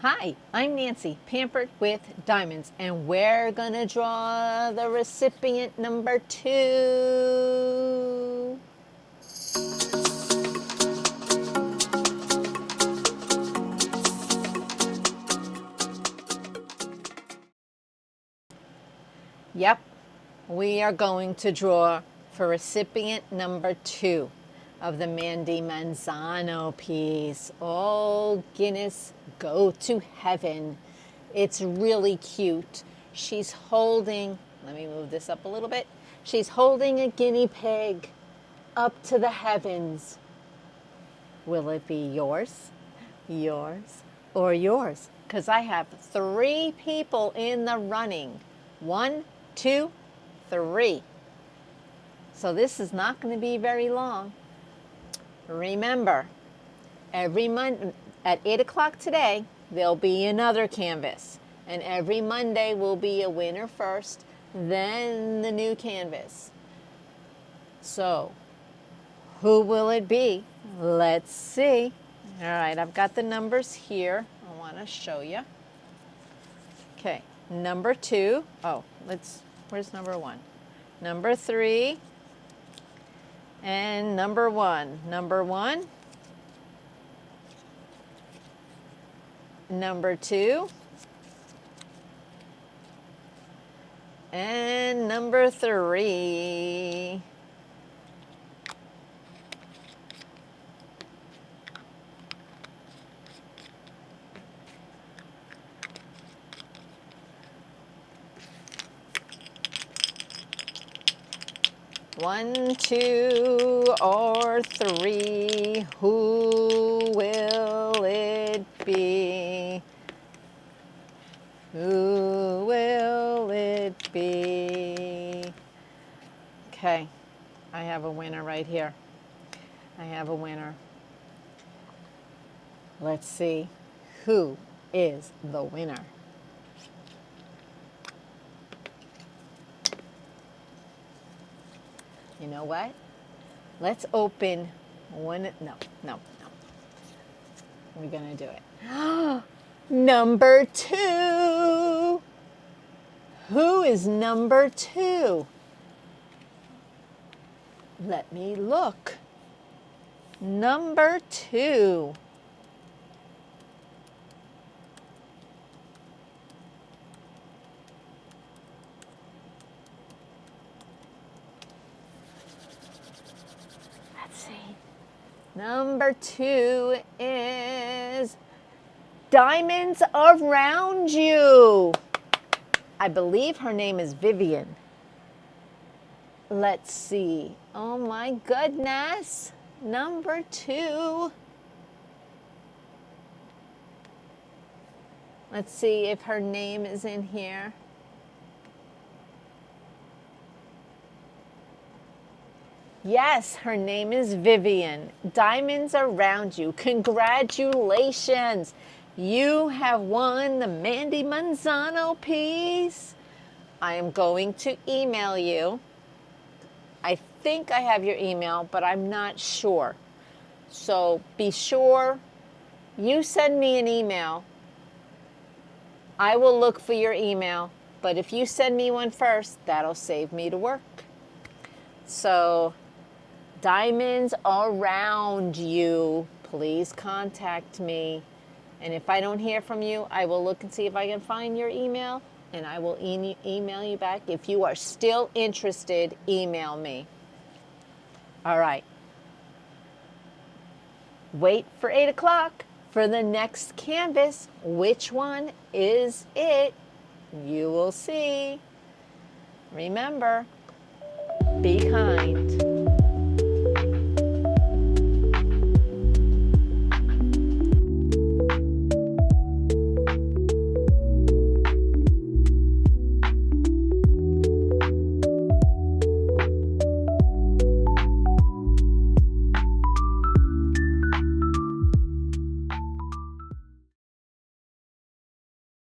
Hi, I'm Nancy, Pampered with Diamonds, and we're gonna draw the recipient number 2. Yep, we are going to draw for recipient number 2 of the Mandie Manzano piece. Oh, Guineas Go to Heaven. It's really cute. She's holding, let me move this up a little bit. She's holding a guinea pig up to the heavens. Will it be yours, yours, or yours? Because I have 3 people in the running. 1, 2, 3. So this is not going to be very long. Remember, every Monday at 8 o'clock today, there'll be another canvas. And every Monday will be a winner first, then the new canvas. So, who will it be? Let's see. All right, I've got the numbers here. I want to show you. Okay, number 2. Oh, where's number 1? Number 3. And number 1. Number 1. Number 2. And number 3. One, 2, or 3. Who will it be? Who will it be? Okay, I have a winner right here. I have a winner. Let's see who is the winner. You know what? Let's open one. No. We're going to do it. Number 2. Who is number 2? Let me look. Number 2. Let's see. Number 2 is Diamonds Around You. I believe her name is Vivian. Let's see. Oh my goodness. Number 2. Let's see if her name is in here. Yes, her name is Vivian. Diamonds Around You. Congratulations. You have won the Mandie Manzano piece. I am going to email you. I think I have your email, but I'm not sure. So be sure you send me an email. I will look for your email, but if you send me one first, that'll save me to work. So, Diamonds Around You, please contact me. And if I don't hear from you, I will look and see if I can find your email, and I will email you back. If you are still interested, email me. All right. Wait for 8 o'clock for the next canvas. Which one is it? You will see. Remember, be kind.